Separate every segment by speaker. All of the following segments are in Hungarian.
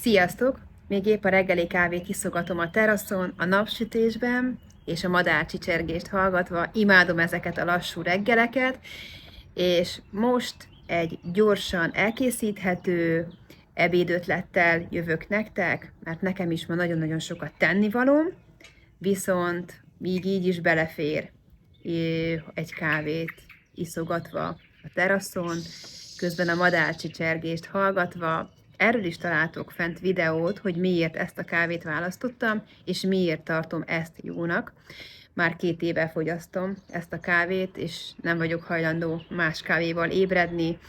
Speaker 1: Sziasztok! Még épp a reggeli kávét iszogatom a teraszon, a napsütésben, és a madárcsicsergést hallgatva. Imádom ezeket a lassú reggeleket, és most egy gyorsan elkészíthető ebédötlettel jövök nektek, mert nekem is ma nagyon-nagyon sokat tennivalóm, viszont így is belefér egy kávét iszogatva a teraszon, közben a madárcsicsergést hallgatva. Erről is találtok fent videót, hogy miért ezt a kávét választottam, és miért tartom ezt jónak. Már 2 éve fogyasztom ezt a kávét, és nem vagyok hajlandó más kávéval ébredni.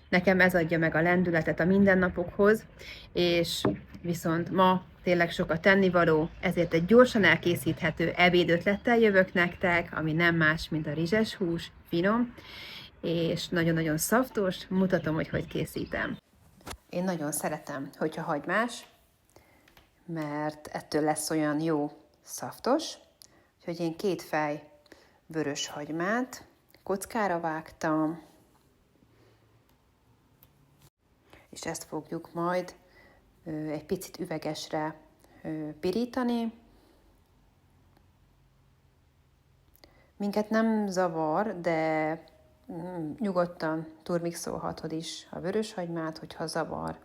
Speaker 1: Nekem ez adja meg a lendületet a mindennapokhoz, és viszont ma tényleg sok a tennivaló, ezért egy gyorsan elkészíthető ebédötlettel jövök nektek, ami nem más, mint a rizses hús, finom, és nagyon-nagyon szaftos. Mutatom, hogy készítem. Én nagyon szeretem, hogyha hagymás, mert ettől lesz olyan jó szaftos, úgyhogy én 2 fej vörös hagymát kockára vágtam, és ezt fogjuk majd egy picit üvegesre pirítani. Minket nem zavar, de nyugodtan turmixolhatod is a vöröshagymát, hogyha zavar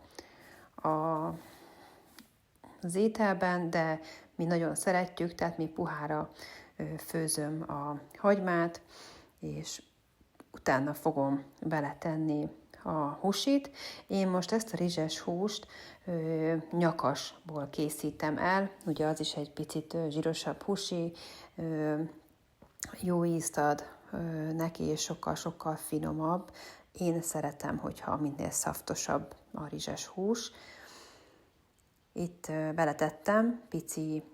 Speaker 1: az ételben, de mi nagyon szeretjük, tehát mi puhára főzöm a hagymát, és utána fogom beletenni a húsit. Én most ezt a rizses húst nyakasból készítem el, ugye az is egy picit zsírosabb húsi, jó ízt ad neki, és sokkal-sokkal finomabb. Én szeretem, hogyha minél szaftosabb a rizses hús. Itt beletettem pici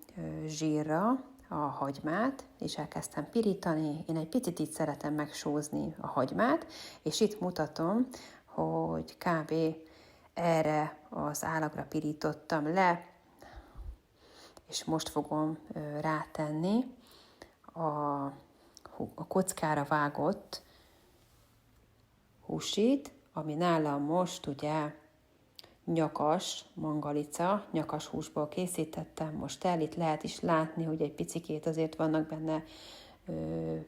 Speaker 1: zsírra a hagymát, és elkezdtem pirítani. Én egy picit így szeretem megsózni a hagymát, és itt mutatom, hogy kb. Erre az állagra pirítottam le, és most fogom rátenni a kockára vágott húsit, ami nálam most ugye nyakas mangalica, nyakas húsból készítettem most el. Itt lehet is látni, hogy egy picikét azért vannak benne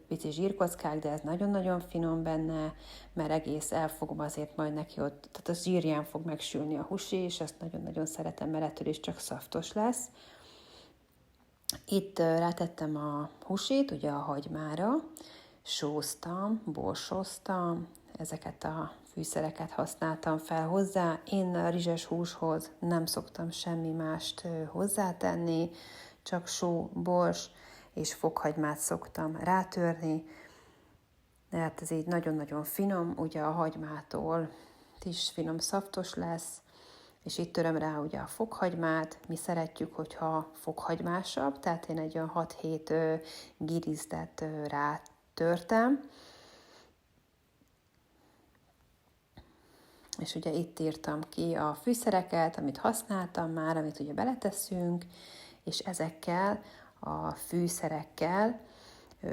Speaker 1: pici zsírkockák, de ez nagyon-nagyon finom benne, mert egész elfogom azért majd neki ott, tehát az zsírján fog megsülni a húsi, és ezt nagyon-nagyon szeretem, mert ettől is csak szaftos lesz. Itt rátettem a húsit, ugye a hagymára, sóztam, borsóztam, ezeket a fűszereket használtam fel hozzá. Én a rizses húshoz nem szoktam semmi mást hozzátenni, csak só, bors és fokhagymát szoktam rátörni, mert ez így nagyon-nagyon finom, ugye a hagymától is finom, szaftos lesz, és itt töröm rá ugye a fokhagymát. Mi szeretjük, hogyha fokhagymásabb, tehát én egy olyan 6-7 girizdet rátörtem. És ugye itt írtam ki a fűszereket, amit használtam már, amit ugye beleteszünk, és ezekkel a fűszerekkel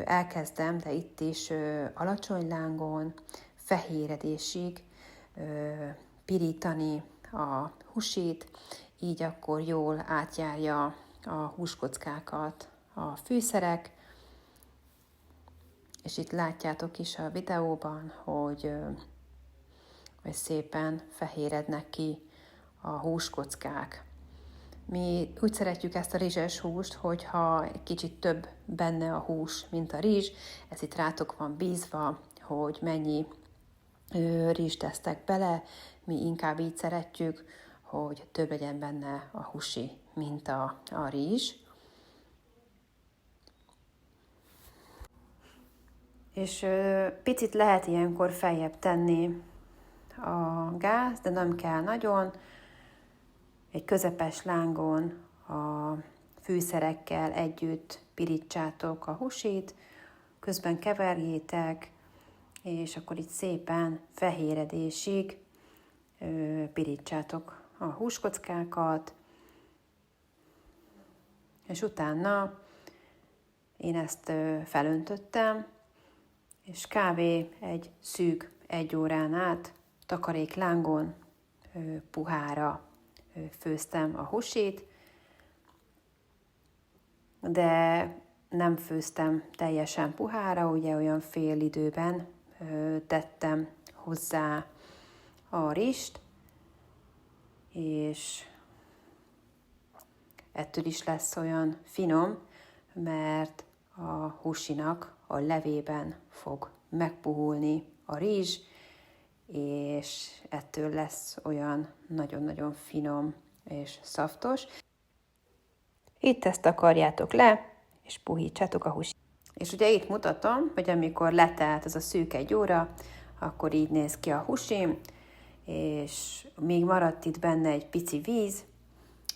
Speaker 1: elkezdem, de itt is alacsony lángon, fehéredésig pirítani a húsit, így akkor jól átjárja a húskockákat a fűszerek, és itt látjátok is a videóban, hogy szépen fehérednek ki a húskockák. Mi úgy szeretjük ezt a rizses húst, hogyha egy kicsit több benne a hús, mint a rizs. Ez itt rátok van bízva, hogy mennyi rizst tesztek bele. Mi inkább így szeretjük, hogy több legyen benne a húsi, mint a rizs. És picit lehet ilyenkor feljebb tenni a gáz, de nem kell nagyon. Egy közepes lángon a fűszerekkel együtt pirítsátok a húsit, közben keverjétek, és akkor itt szépen fehéredésig pirítsátok a húskockákat, és utána én ezt felöntöttem, és kb. Egy szűk 1 órán át takaréklángon puhára főztem a húsit, de nem főztem teljesen puhára, ugye olyan fél időben tettem hozzá a rizst, és ettől is lesz olyan finom, mert a húsinak a levében fog megpuhulni a rizs, és ettől lesz olyan nagyon-nagyon finom és szaftos. Itt ezt takarjátok le, és puhítsátok a húsit. És ugye itt mutatom, hogy amikor letelt ez a szűk 1 óra, akkor így néz ki a húsim, és még maradt itt benne egy pici víz,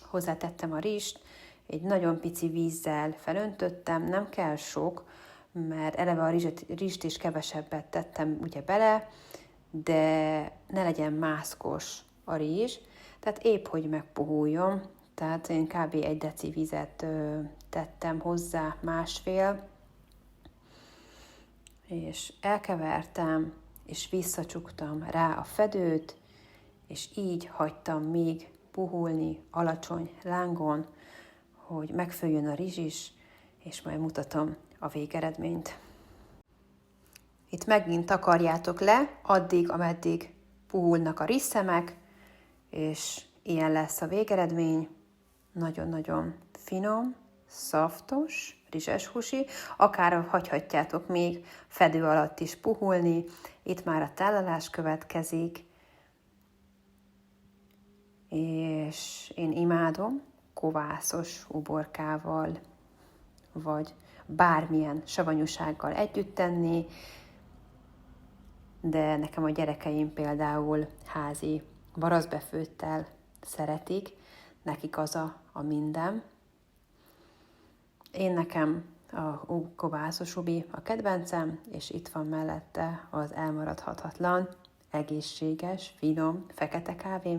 Speaker 1: hozzátettem a rizst, egy nagyon pici vízzel felöntöttem, nem kell sok, mert eleve a rizst is kevesebbet tettem ugye bele, de ne legyen mászkos a rizs, tehát épp hogy megpuhuljon, tehát én kb. 1 deci vizet tettem hozzá, 1,5, és elkevertem, és visszacsuktam rá a fedőt, és így hagytam még puhulni alacsony lángon, hogy megfőjön a rizs is, és majd mutatom a végeredményt. Itt megint takarjátok le, addig, ameddig puhulnak a rizszemek, és ilyen lesz a végeredmény. Nagyon-nagyon finom, szaftos, rizses húsi, akár hagyhatjátok még fedő alatt is puhulni. Itt már a tálalás következik, és én imádom kovászos uborkával, vagy bármilyen savanyúsággal együtt tenni, de nekem a gyerekeim például házi baraszbefőttel szeretik, nekik az a minden. Nekem a kovászos ubi a kedvencem, és itt van mellette az elmaradhatatlan, egészséges, finom, fekete kávém.